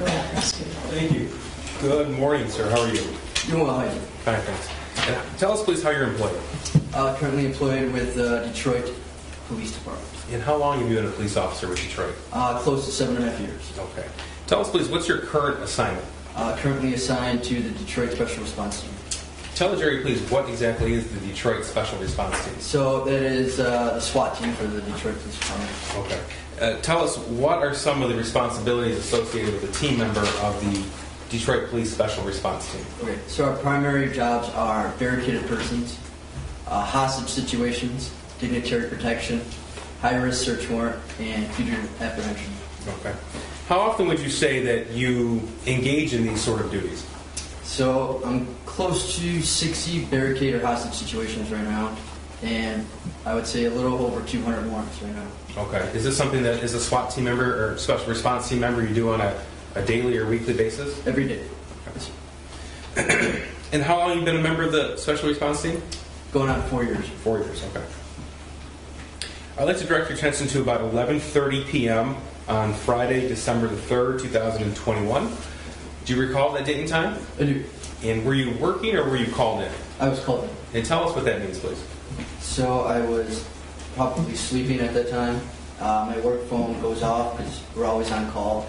Go ahead, Metzke. Thank you. Good morning, sir. How are you? Doing well, how are you? Fine, thanks. And tell us, please, how you're employed. Currently employed with Detroit Police Department. And how long have you been a police officer with Detroit? Close to 7.5 years. Okay. Tell us, please, what's your current assignment? Currently assigned to the Detroit Special Response Team. Tell the jury, please, what exactly is the Detroit Special Response Team? So that is the SWAT team for the Detroit Police Department. Okay. Tell us, what are some of the responsibilities associated with a team member of the Detroit Police Special Response Team? Okay, so our primary jobs are barricaded persons, hostage situations, dignitary protection, high-risk search warrant, and fugitive apprehension. Okay. How often would you say that you engage in these sort of duties? So I'm close to 60 barricade or hostage situations right now, and I would say a little over 200 warrants right now. Okay. Is this something that is a SWAT team member or special response team member you do on a daily or weekly basis? Every day. Okay. And how long have you been a member of the special response team? Going on 4 years. 4 years, okay. I'd like to direct your attention to about 11:30 p.m. on Friday, December the 3rd, 2021. Do you recall that date and time? I do. And were you working or were you called in? I was called in. And tell us what that means, please. So I was probably sleeping at that time. My work phone goes off because we're always on call.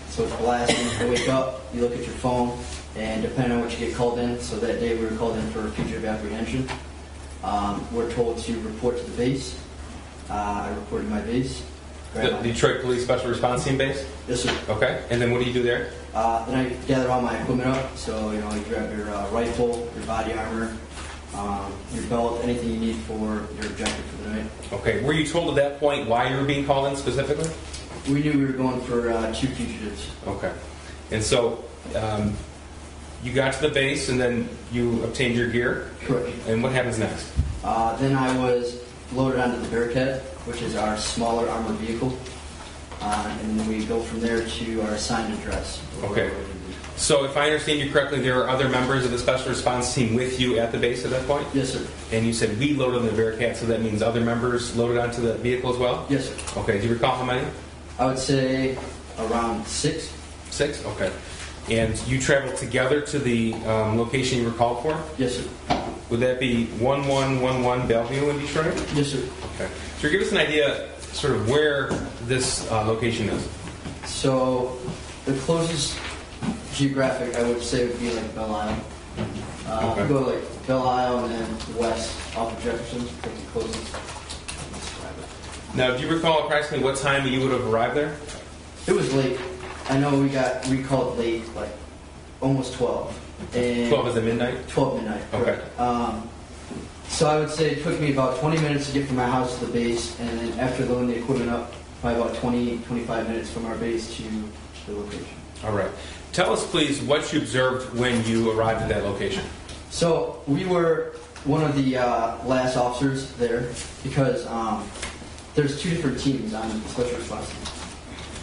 So it's blasting. You wake up, you look at your phone, and depending on what you get called in, so that day we were called in for fugitive apprehension. We're told to report to the base. I reported to my base. The Detroit Police Special Response Team base? Yes, sir. Okay. And then what do you do there? Then I gather all my equipment up. So, you grab your rifle, your body armor, your belt, anything you need for your objective for the night. Okay. Were you told at that point why you were being called in specifically? We knew we were going for 2 fugitives. Okay. And so you got to the base and then you obtained your gear? Correct. And what happens next? Then I was loaded onto the Bearcat, which is our smaller armored vehicle. And then we go from there to our assigned address. Okay. So if I understand you correctly, there are other members of the special response team with you at the base at that point? Yes, sir. And you said we loaded on the Bearcat, so that means other members loaded onto the vehicle as well? Yes, sir. Okay. Do you recall how many? I would say around 6. 6? Okay. And you traveled together to the location you were called for? Yes, sir. Would that be 1111 Bellevue in Detroit? Yes, sir. Okay. So give us an idea sort of where this location is. So the closest geographic, I would say, would be like Belle Isle. Okay. We go like Belle Isle and then west off of Jefferson, like the closest. Now, do you recall approximately what time you would have arrived there? It was late. I know we got recalled late, like almost 12. And 12 is at midnight? 12 midnight. Okay. So I would say it took me about 20 minutes to get from my house to the base, and then after loading the equipment up, probably about 25 minutes from our base to the location. All right. Tell us, please, what you observed when you arrived at that location. So we were one of the last officers there because there's 2 different teams on the special response team.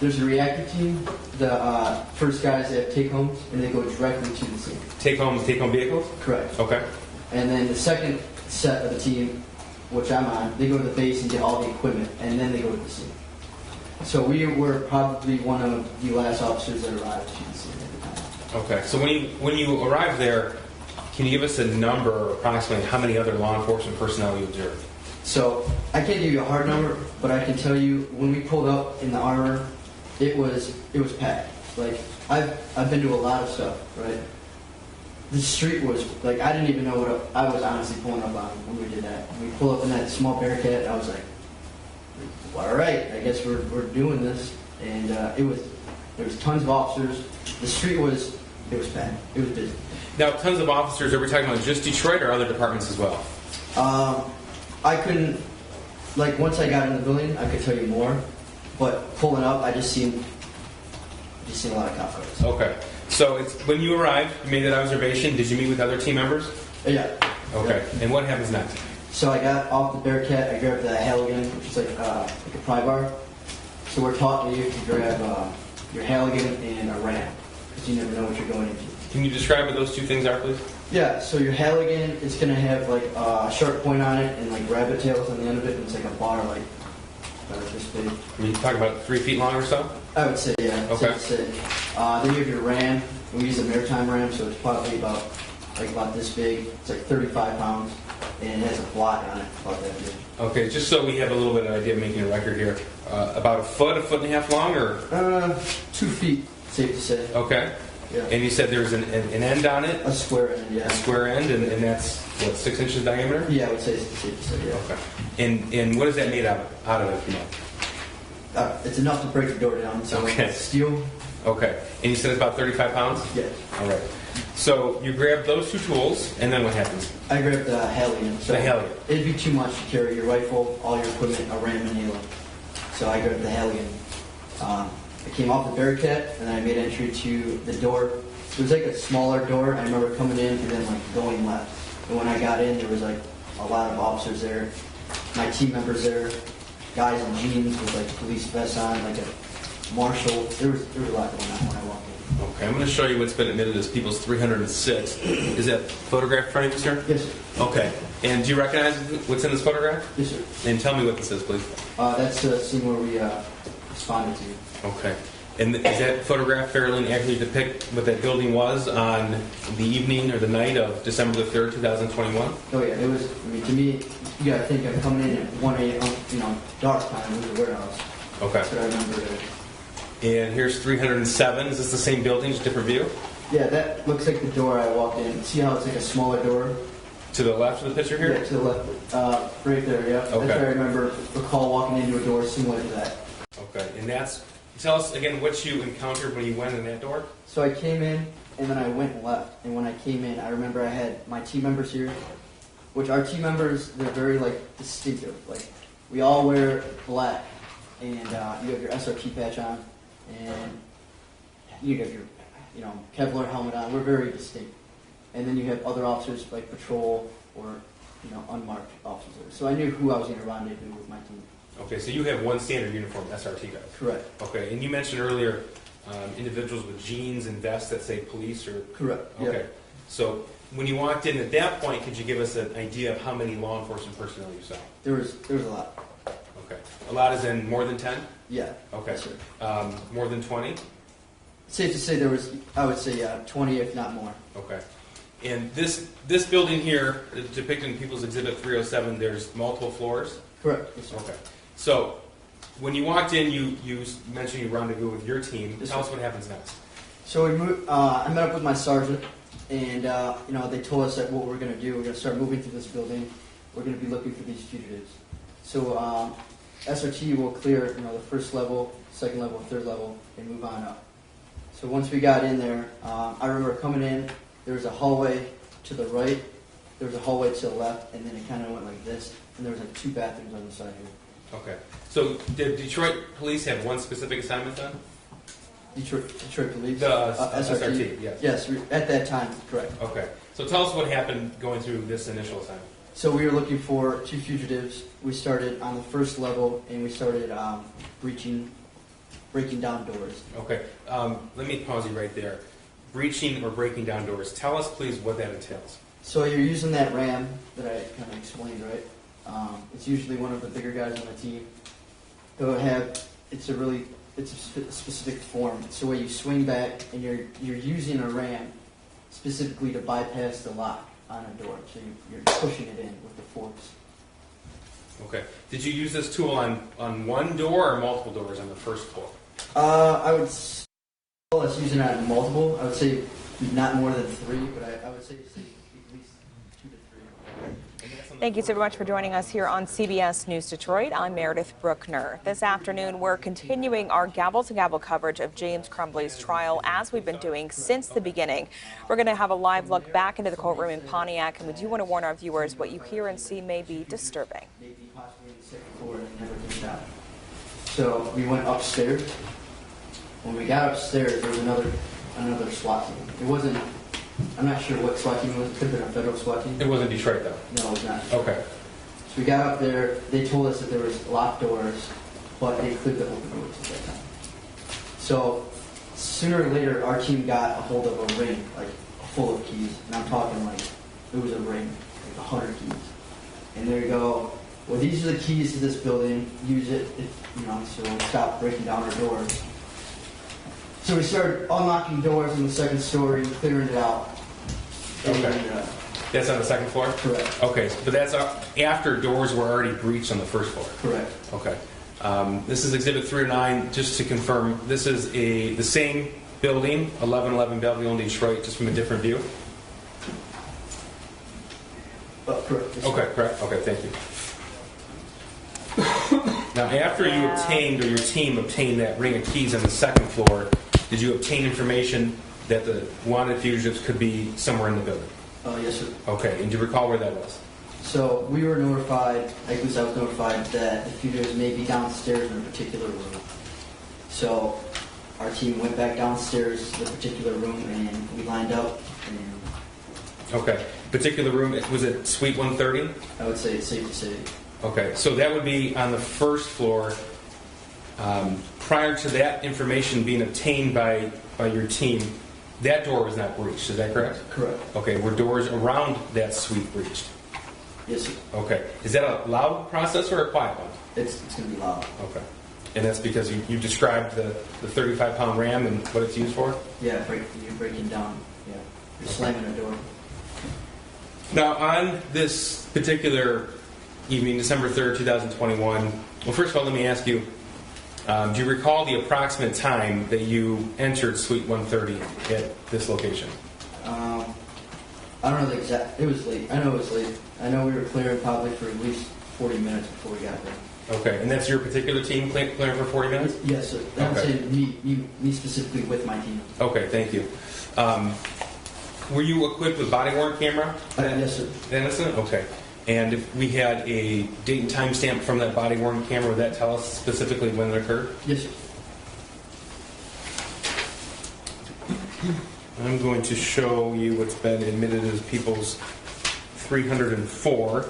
There's a reactive team. The first guys that have take-homes, and they go directly to the scene. Take-home vehicles? Correct. Okay. And then the second set of the team, which I'm on, they go to the base and get all the equipment, and then they go to the scene. So we were probably one of the last officers that arrived to the scene at the time. Okay. So when you arrived there, can you give us a number, or approximately how many other law enforcement personnel you observed? So I can't give you a hard number, but I can tell you when we pulled up in the armor, it was packed. Like I've been to a lot of stuff, right? The street was like I didn't even know what I was honestly pulling up on when we did that. When we pulled up in that small Bearcat, I was like, well, all right, I guess we're doing this. And there was tons of officers. The street was packed. It was busy. Now, tons of officers. Are we talking about just Detroit or other departments as well? I couldn't, like, once I got in the building, I could tell you more. But pulling up, I just seen a lot of cop cars. Okay. So it's when you arrived, you made that observation. Did you meet with other team members? Yeah. Okay. Yeah. And what happens next? So I got off the Bearcat. I grabbed the Halligan, which is like a pry bar. So we're taught that you have to grab your Halligan and a ramp because you never know what you're going into. Can you describe what those 2 things are, please? Yeah, so your Halligan is going to have like a sharp point on it and like rabbit tails on the end of it, and it's like a bar like this big. Are you talking about 3 feet long or so? I would say, yeah. Okay. Then you have your RAM. We use a maritime RAM, so it's probably about this big. It's like 35 pounds, and it has a block on it about that big. Okay, just so we have a little bit of an idea of making a record here. About a foot and a half long, or? 2 feet, safe to say. Okay. Yeah. And you said there's an end on it? A square end, yeah. A square end, and that's, what, 6 inches diameter? Yeah, I would say it's safe to say, yeah. Okay. And what is that made out of, if you know? It's enough to break the door down, so Okay. it's steel. Okay. And you said it's about 35 pounds? Yeah. All right. So you grab those 2 tools, and then what happens? I grabbed the Hallian. So The Hallian. It'd be too much to carry your rifle, all your equipment, a ram and halo. So I grabbed the Hallian. I came off the barricade, and then I made entry to the door. It was like a smaller door. I remember coming in and then going left. And when I got in, there was a lot of officers there, my team members there, guys in jeans with police vests on, a marshal. There was a lot going on when I walked in. Okay, I'm going to show you what's been admitted as People's 306. Is that photograph in front of you, sir? Yes, sir. Okay. And do you recognize what's in this photograph? Yes, sir. And tell me what this is, please. That's the scene where we responded to. Okay. And is that photograph fairly accurately depict what that building was on the evening or the night of December the 3rd, 2021? Oh, yeah. It was, to me, you got to think I'm coming in at 1 a.m., dark time. It was a warehouse. Okay. That's what I remember there. And here's 307. Is this the same building, just different view? Yeah, that looks like the door I walked in. See how it's a smaller door? To the left of the picture here? Yeah, to the left. Right there, yeah. Okay. That's where I recall walking into a door similar to that. Okay. And tell us again what you encountered when you went in that door. So I came in, and then I went left. And when I came in, I remember I had my team members here, which our team members, they're very, distinctive. We all wear black, and you have your SRT patch on, and you have your, Kevlar helmet on. We're very distinct. And then you have other officers like patrol or, unmarked officers. So I knew who I was going to rendezvous with my team. Okay, so you have one standard uniform, SRT guys. Correct. Okay, and you mentioned earlier individuals with jeans and vests that say police or... Correct. Okay, Yep. so when you walked in at that point, could you give us an idea of how many law enforcement personnel you saw? There was a lot. Okay. A lot is in more than 10? Yeah. Okay. Yes, sir. More than 20? Safe to say there was, I would say, 20, if not more. Okay. And this building here, depicted in People's Exhibit 307, there's multiple floors? Correct. Yes, sir. Okay. So, when you walked in, you mentioned you rendezvous with your team. Yes, Tell sir. us what happens next. So we moved, I met up with my sergeant, and they told us that what we're going to do, we're going to start moving through this building. We're going to be looking for these fugitives. So SRT will clear, the first level, second level, third level, and move on up. So once we got in there, I remember coming in. There was a hallway to the right, there was a hallway to the left, and then it kind of went like this, and there was 2 bathrooms on the side here. Okay. So, did Detroit police have one specific assignment then? Detroit police? The SRT? SRT, yes. Yes, at that time, correct. Okay. So tell us what happened going through this initial assignment. So we were looking for 2 fugitives. We started on the first level, and we started breaking down doors. Okay. Let me pause you right there. Breaching or breaking down doors. Tell us, please, what that entails. So you're using that RAM that I kind of explained, right? It's usually one of the bigger guys on the team. It's a specific form. It's the way you swing back, and you're using a RAM specifically to bypass the lock on a door. So you're pushing it in with the force. Okay. Did you use this tool on one door or multiple doors on the first floor? I would say us using it on multiple. I would say not more than 3, but I would say at least 2 to 3. Thank you so much for joining us here on CBS News Detroit. I'm Meredith Bruckner. This afternoon, we're continuing our gavel-to-gavel coverage of James Crumbley's trial, as we've been doing since the beginning. We're going to have a live look back into the courtroom in Pontiac, and we do want to warn our viewers what you hear and see may be disturbing. Maybe possibly the second floor and never came down. So we went upstairs. When we got upstairs, there was another SWAT team. It wasn't, I'm not sure what SWAT team it was. It could have been a federal SWAT team. It wasn't Detroit, though. No, it was not. Okay. So we got up there. They told us that there was locked doors, but they cleared the open doors at that time. So sooner or later, our team got a hold of a ring, full of keys. And I'm talking it was a ring, 100 keys. And there you go. Well, these are the keys to this building. Use it, so stop breaking down our doors. So we started unlocking doors on the second story, clearing it out. Okay. And, That's on the second floor? correct. Okay, but that's after doors were already breached on the first floor? Correct. Okay. This is Exhibit 309. Just to confirm, this is the same building, 1111 Bellevue in Detroit, just from a different view? Correct. Yes, Okay, correct. Okay, thank you. Now, after you obtained, or your team obtained that ring of keys on the second floor, did you obtain information that the wanted fugitives could be somewhere in the building? Yes, sir. Okay, and do you recall where that was? So we were notified, at least I was notified, that the fugitives may be downstairs in a particular room. So our team went back downstairs to the particular room and we lined up. And Okay, particular room, was it Suite 130? I would say it's safe to say. Okay, so that would be on the first floor. Prior to that information being obtained by your team, that door was not breached, is that correct? Correct. Okay, were doors around that suite breached? Yes, sir. Okay, is that a loud process or a quiet one? It's going to be loud. Okay, and that's because you described the 35-pound RAM and what it's used for? Yeah, you're breaking down. Yeah, you're slamming a door. Now, on this particular evening, December 3rd, 2021, well, first of all, let me ask you, do you recall the approximate time that you entered Suite 130 at this location? I don't know the exact. It was late. I know it was late. I know we were clearing probably for at least 40 minutes before we got there. Okay, and that's your particular team clearing for 40 minutes? Yes, sir. I'm Okay. saying me specifically with my team. Okay, thank you. Were you equipped with body-worn camera? Yes, sir. Innocent? Okay. And if we had a date and time stamp from that body-worn camera, would that tell us specifically when it occurred? Yes, sir. I'm going to show you what's been admitted as People's 304.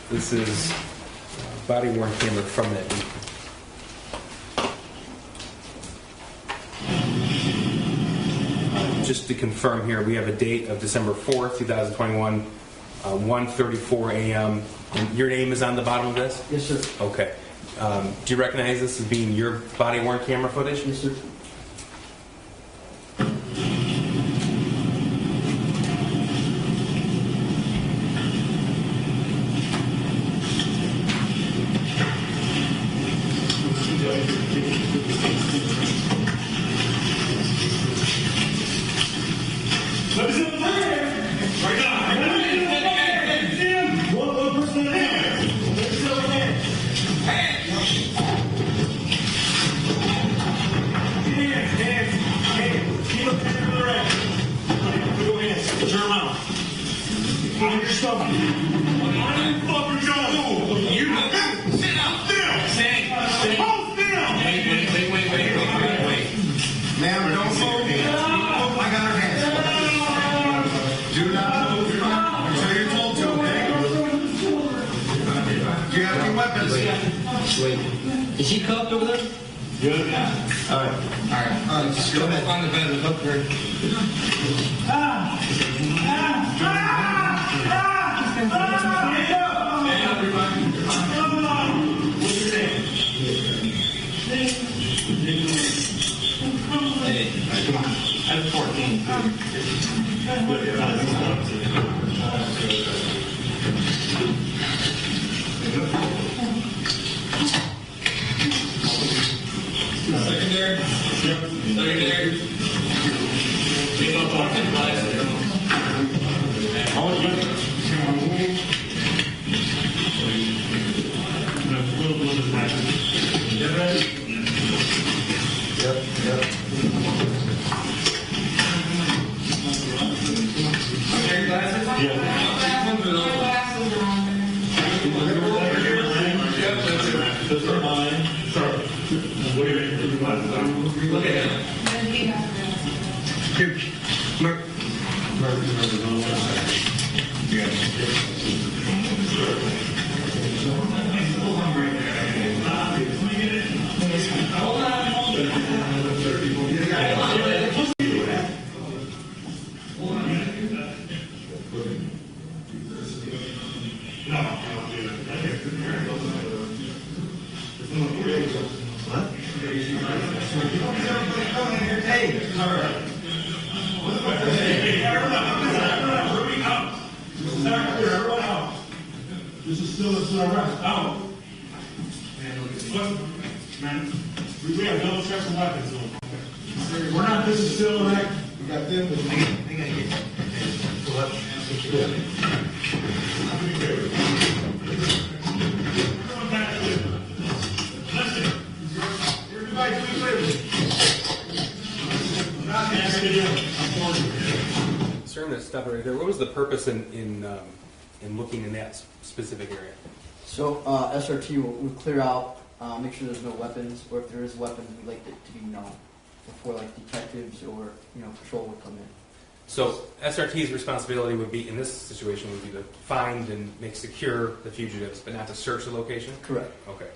This is body-worn camera from that week. Just to confirm here, we have a date of December 4th, 2021, 1:34 a.m. And your name is on the bottom of this? Yes, sir. Okay. Do you recognize this as being your body-worn camera footage? Yes, sir. Is she cuffed over there? Good. All right. Just go ahead. On the bed and hook her. Hey, come on. I'm 14. Secondary. Secondary. Keep up on the glasses. Get ready? Yep. Okay, glasses? Yeah. This is mine. Sorry. Look at him. Here. Mark. Hold on. What? This is still an arrest. Out. Man, we have double checks and weapons. We're not. This is still an act. We got them. I gotta get. Everybody do me Sir, I'm going to stop it right there. What was the purpose in looking in that specific area? So SRT will clear out, make sure there's no weapons, or if there is weapons, we'd like it to be known before like detectives or patrol would come in. So SRT's responsibility would be, in this situation, would be to find and make secure the fugitives, but not to search the location? Correct. Okay.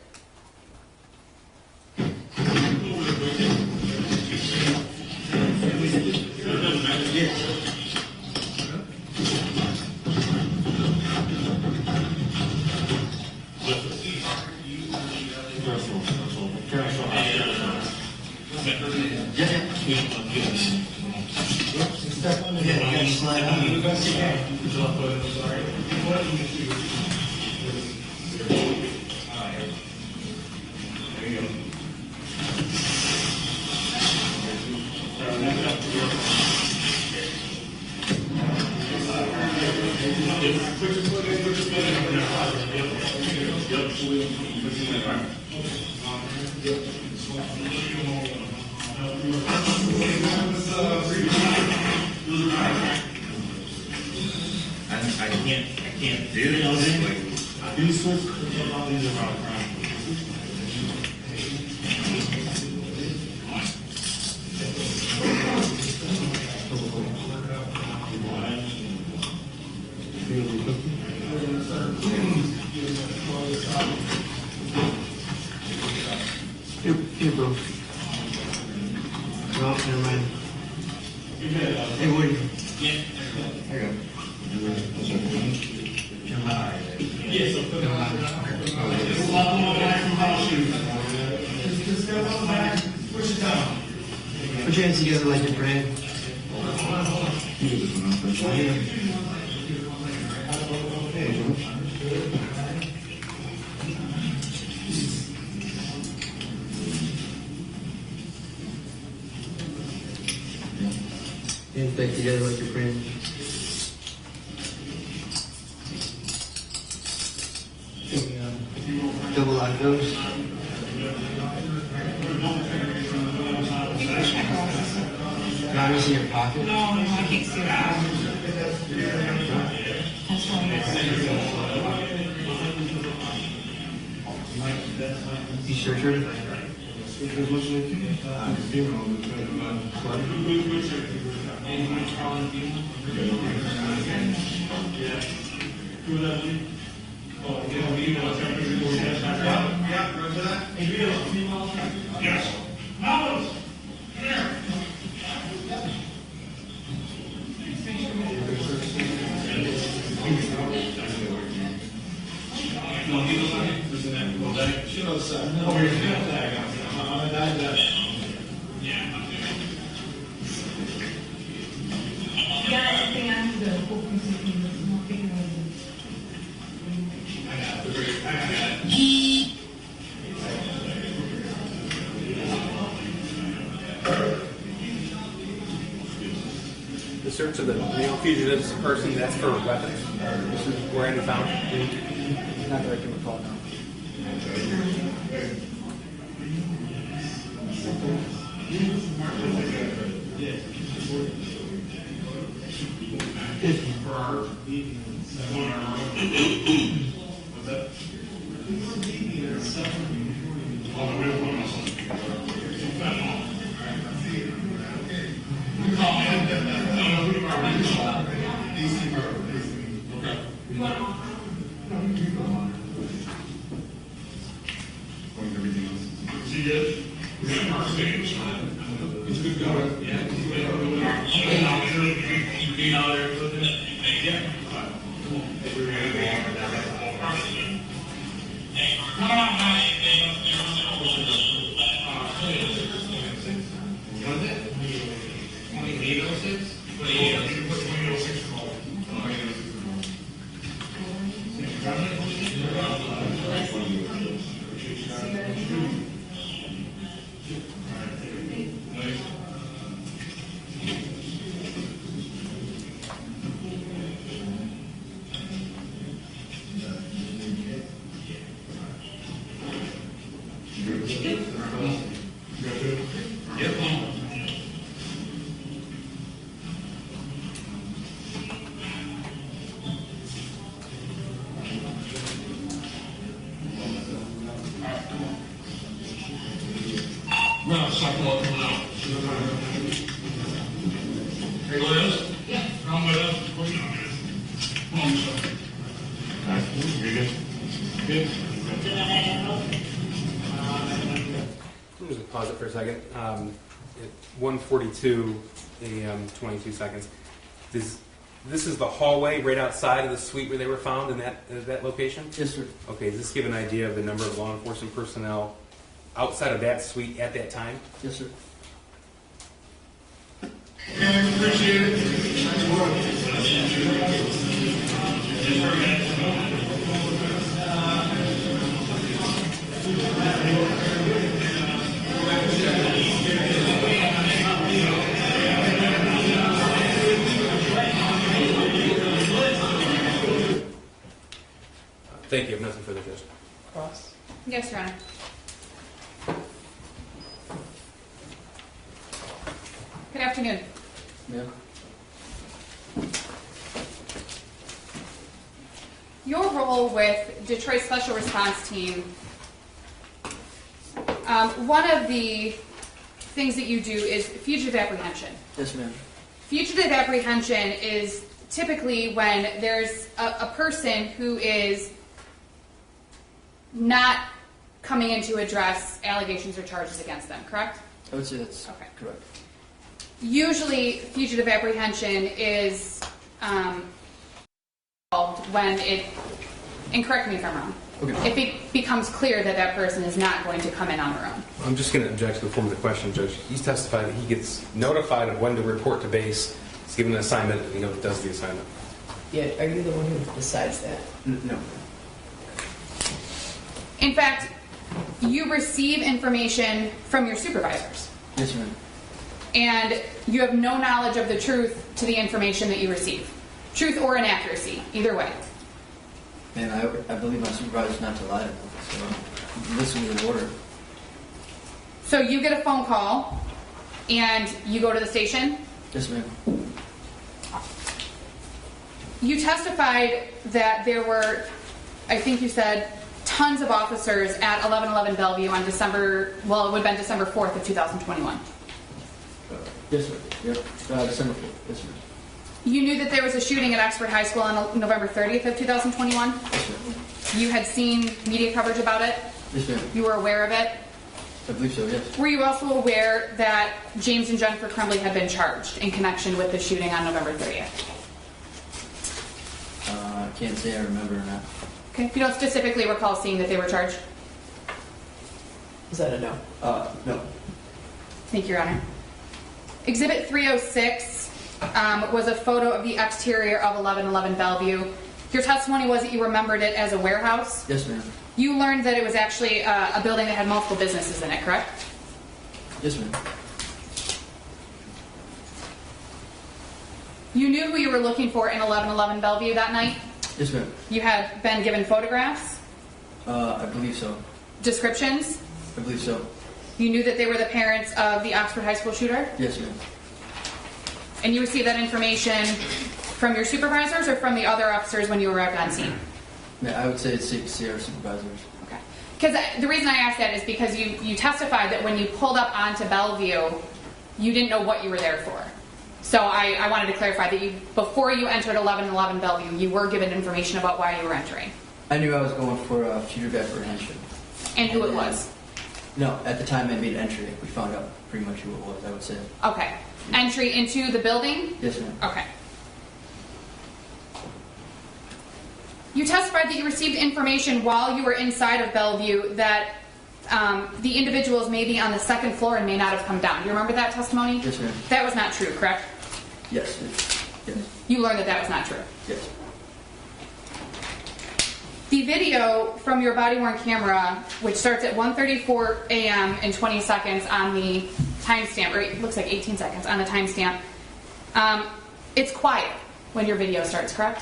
I can't do this. These sorts of these are about crime. Here, bro. No, never mind. Hey, Woody. Yeah. Here you go. Yeah, so put it on. Just go on back, push it down. Put your hands together like you're praying. Hands back together like you're praying. Double lock those. Not just in your pocket. No, I can't see it. That's right. You sure, sure? Yes. Now, here. The search of the male fugitive's person, that's for weapons. Where any found? Not that I can recall now. No, something will come out. Hey, Liz? Yeah. Come with us. Come on, sir. You good? I'm just going to pause it for a second. At 1:42 a.m., 22 seconds. This is the hallway right outside of the suite where they were found in that location? Yes, sir. Okay, does this give an idea of the number of law enforcement personnel outside of that suite at that time? Yes, sir. Okay, appreciate it. Nice work. Thank you. I have nothing further, Judge. Cross. Yes, Your Honor. Good afternoon. Yeah. Your role with Detroit Special Response Team, one of the things that you do is fugitive apprehension. Yes, ma'am. Fugitive apprehension is typically when there's a person who is not coming in to address allegations or charges against them, correct? I would say that's Okay. correct. Usually, fugitive apprehension is involved when it, and correct me if I'm wrong, Okay. if it becomes clear that that person is not going to come in on their own. I'm just going to object to the form of the question, Judge. He's testified that he gets notified of when to report to base. He's given an assignment, and he does the assignment. Yeah, are you the one who decides that? No. In fact, you receive information from your supervisors, Yes, ma'am. and you have no knowledge of the truth to the information that you receive. Truth or inaccuracy, either way. And I believe my supervisor's not to lie to me, so listen to the order. So you get a phone call, and you go to the station. Yes, ma'am. You testified that there were, I think you said, tons of officers at 1111 Bellevue on December, well, it would have been December 4th of 2021. Yes, sir. Yep. December 4th. Yes, sir. You knew that there was a shooting at Oxford High School on November 30th of 2021. Yes, ma'am. You had seen media coverage about it. Yes, ma'am. You were aware of it. I believe so, yes. Were you also aware that James and Jennifer Crumbley had been charged in connection with the shooting on November 30th? I can't say I remember or not. Okay. You don't specifically recall seeing that they were charged? Is that a no? No. Thank you, Your Honor. Exhibit 306 was a photo of the exterior of 1111 Bellevue. Your testimony was that you remembered it as a warehouse. Yes, ma'am. You learned that it was actually a building that had multiple businesses in it, correct? Yes, ma'am. You knew who you were looking for in 1111 Bellevue that night? Yes, ma'am. You had been given photographs, I believe so. descriptions. I believe so. You knew that they were the parents of the Oxford High School shooter? Yes, ma'am. And you received that information from your supervisors or from the other officers when you arrived on scene? Yeah, I would say it's safe to say our supervisors. Okay. Because the reason I asked that is because you testified that when you pulled up onto Bellevue, you didn't know what you were there for. So I wanted to clarify that before you entered 1111 Bellevue, you were given information about why you were entering. I knew I was going for fugitive apprehension. And who it was. No, at the time I made entry, we found out pretty much who it was, I would say. Okay. Entry into the building? Yes, ma'am. Okay. You testified that you received information while you were inside of Bellevue that the individuals may be on the second floor and may not have come down. Do you remember that testimony? Yes, ma'am. That was not true, correct? Yes. Yes. You learned that that was not true. Yes. The video from your body-worn camera, which starts at 1:34 a.m. and 20 seconds on the timestamp, or it looks like 18 seconds on the timestamp, it's quiet when your video starts, correct?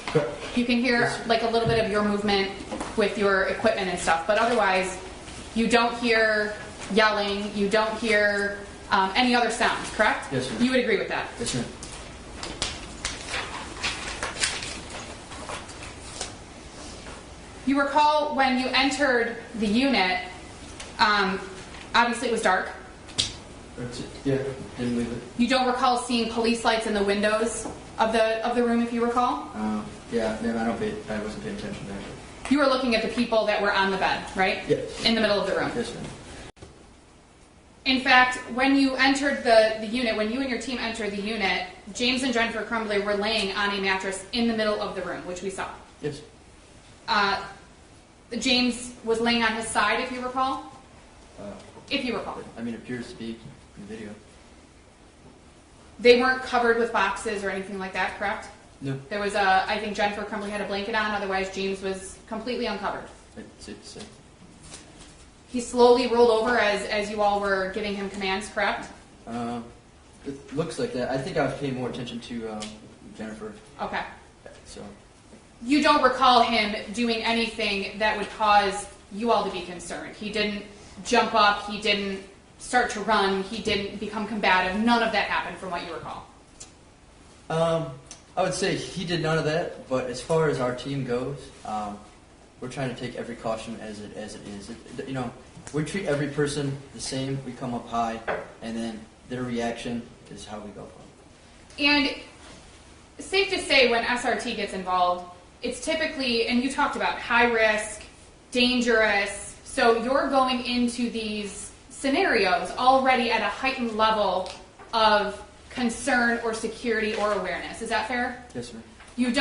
Correct. You can hear like a little bit of your movement with your equipment and stuff, but otherwise you don't hear yelling, you don't hear any other sounds, correct? Yes, ma'am. You would agree with that? Yes, ma'am. You recall when you entered the unit, obviously it was dark. Yeah, didn't leave it. You don't recall seeing police lights in the windows of the room, if you recall? Yeah, ma'am, I wasn't paying attention to that. You were looking at the people that were on the bed, right? Yes. In the middle of the room. Yes, ma'am. In fact, when you entered the unit, when you and your team entered the unit, James and Jennifer Crumbley were laying on a mattress in the middle of the room, which we saw. Yes. James was laying on his side, if you recall? If you recall. I mean, it appears to be in the video. They weren't covered with boxes or anything like that, correct? No. There was I think Jennifer Crumbley had a blanket on, otherwise James was completely uncovered. It's safe to say. He slowly rolled over as you all were giving him commands, correct? It looks like that. I think I was paying more attention to Jennifer. Okay. So. You don't recall him doing anything that would cause you all to be concerned. He didn't jump up, he didn't start to run, he didn't become combative. None of that happened from what you recall. I would say he did none of that, but as far as our team goes, we're trying to take every caution as it is. You know, we treat every person the same. We come up high, and then their reaction is how we go from. And safe to say, when SRT gets involved, it's typically, and you talked about high risk, dangerous, so you're going into these scenarios already at a heightened level of concern or security or awareness. Is that fair? Yes, sir. You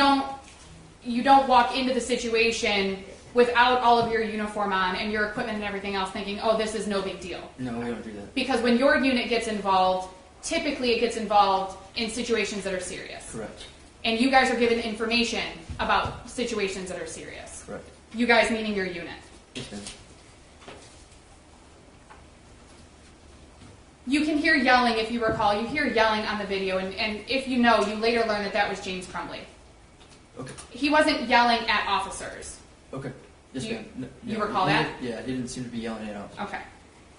don't walk into the situation without all of your uniform on and your equipment and everything else thinking, oh, this is no big deal. No, we don't do that. Because when your unit gets involved, typically it gets involved in situations that are serious. Correct. And you guys are given information about situations that are serious. Correct. You guys meaning your unit. Yes, ma'am. You can hear yelling, if you recall. You hear yelling on the video, and if you know, you later learn that that was James Crumbley. Okay. He wasn't yelling at officers. Okay. Yes, You- ma'am. No, you yeah, recall he that? Yeah, he didn't seem to be yelling at us. Okay.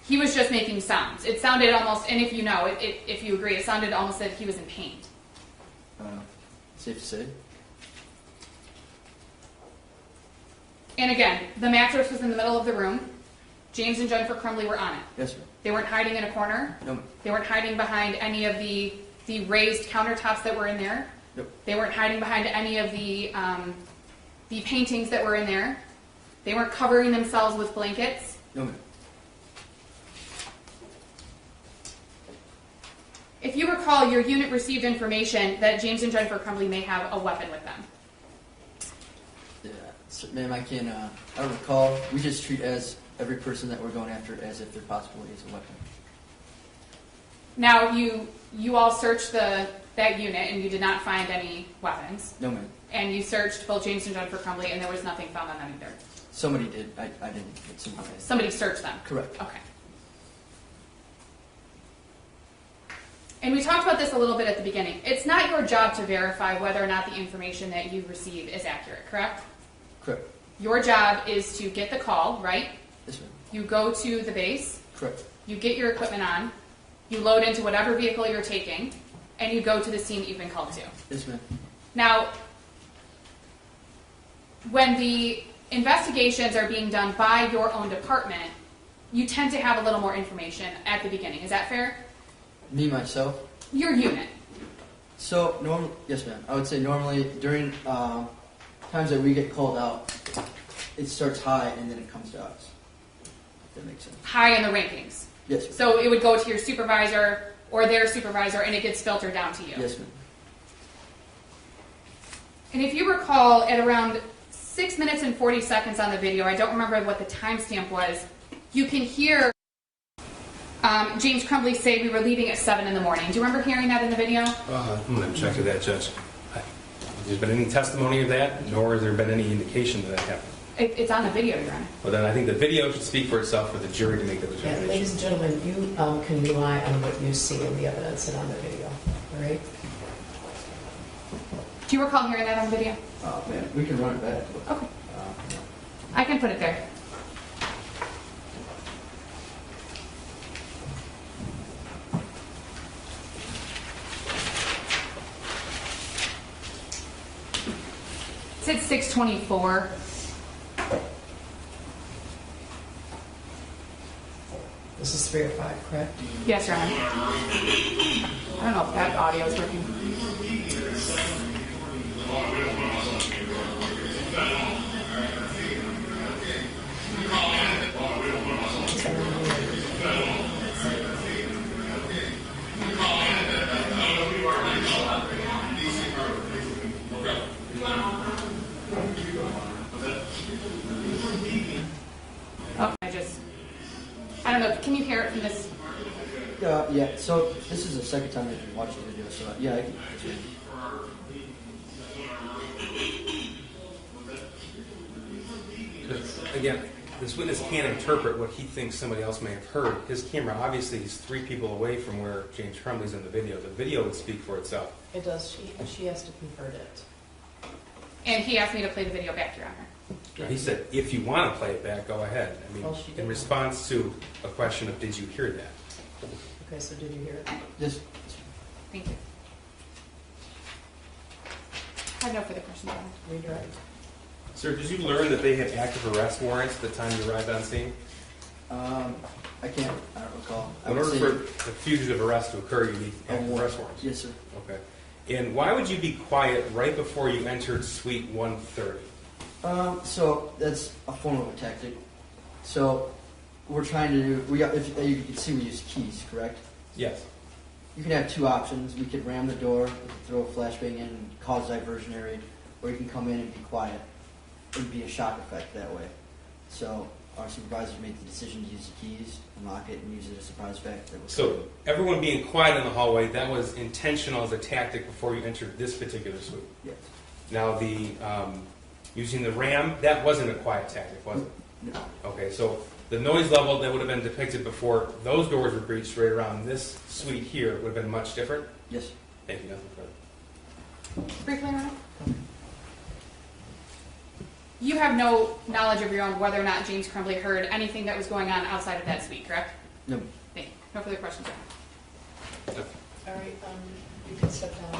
He was just making sounds. It sounded almost, and if you know, if you agree, it sounded almost that he was in pain. Safe to say. And again, the mattress was in the middle of the room. James and Jennifer Crumbley were on it. Yes, ma'am. They weren't hiding in a corner. No, ma'am. They weren't hiding behind any of the raised countertops that were in there. Nope. They weren't hiding behind any of the paintings that were in there. They weren't covering themselves with blankets. No, ma'am. If you recall, your unit received information that James and Jennifer Crumbley may have a weapon with them. Yeah, so, ma'am, I can't. I don't recall. We just treat every person that we're going after as if there possibly is a weapon. Now, you all searched that unit and you did not find any weapons. No, ma'am. And you searched both James and Jennifer Crumbley and there was nothing found on them either. Somebody did. I didn't. But somebody did. Somebody searched them. Correct. Okay. And we talked about this a little bit at the beginning. It's not your job to verify whether or not the information that you receive is accurate, correct? Correct. Your job is to get the call, right? Yes, ma'am. You go to the base, Correct. you get your equipment on, you load into whatever vehicle you're taking, and you go to the scene that you've been called to. Yes, ma'am. Now, when the investigations are being done by your own department, you tend to have a little more information at the beginning. Is that fair? Me, myself. Your unit. So, yes, ma'am. I would say normally during times that we get called out, it starts high and then it comes to us. If that makes sense. High in the rankings. Yes, ma'am. So it would go to your supervisor or their supervisor and it gets filtered down to you. Yes, ma'am. And if you recall, at around 6 minutes and 40 seconds on the video, I don't remember what the timestamp was, you can hear James Crumbley say we were leaving at 7 in the morning. Do you remember hearing that in the video? I'm going to check to that, Judge. There's been any testimony of that, nor has there been any indication that that happened. It's on the video, Your Honor. Well, then I think the video should speak for itself for the jury to make that Yeah, determination. ladies and gentlemen, you can rely on what you see in the evidence and on the video. All right? Do you recall hearing that on the video? Oh man, we can run it back. Okay. No. I can put it there. It's 6:24. This is 3 or 5, correct? Yes, Your Honor. I don't know if that audio is working. Oh, I don't know. Can you hear it from this? Yeah. So this is the second time I've been watching the video. So yeah, I can. Again, this witness can't interpret what he thinks somebody else may have heard. His camera obviously is 3 people away from where James Crumbley's in the video. The video would speak for itself. It does. She has to convert it. And he asked me to play the video back, Your Honor. He said, if you want to play it back, go ahead. I mean, Well, she did. in response to a question of, did you hear that? Okay, so did you hear it? Just Thank you. I have no further questions, Your Honor. Redirect. Sir, did you learn that they had active arrest warrants at the time you arrived on scene? I don't recall. I In would order say- for a fugitive arrest to occur, you need active arrest warrants. Yes, sir. Okay. And why would you be quiet right before you entered suite 130? So that's a form of a tactic. So we're trying to do. If you can see, we use keys, correct? Yes. You can have 2 options. We could ram the door, we could throw a flashbang in and cause diversionary, or you can come in and be quiet. It would be a shock effect that way. So our supervisors made the decision to use the keys, unlock it, and use it as a surprise effect. So everyone being quiet in the hallway, that was intentional as a tactic before you entered this particular suite. Yes. Now the using the ram, that wasn't a quiet tactic, was it? No. Okay, so the noise level that would have been depicted before those doors were breached right around this suite here would have been much different? Yes. Thank you, nothing further. Briefly, Your Honor. You have no knowledge of your own whether or not James Crumbley heard anything that was going on outside of that suite, correct? No. Thank you. No further questions, Your Honor. All right, you can step down.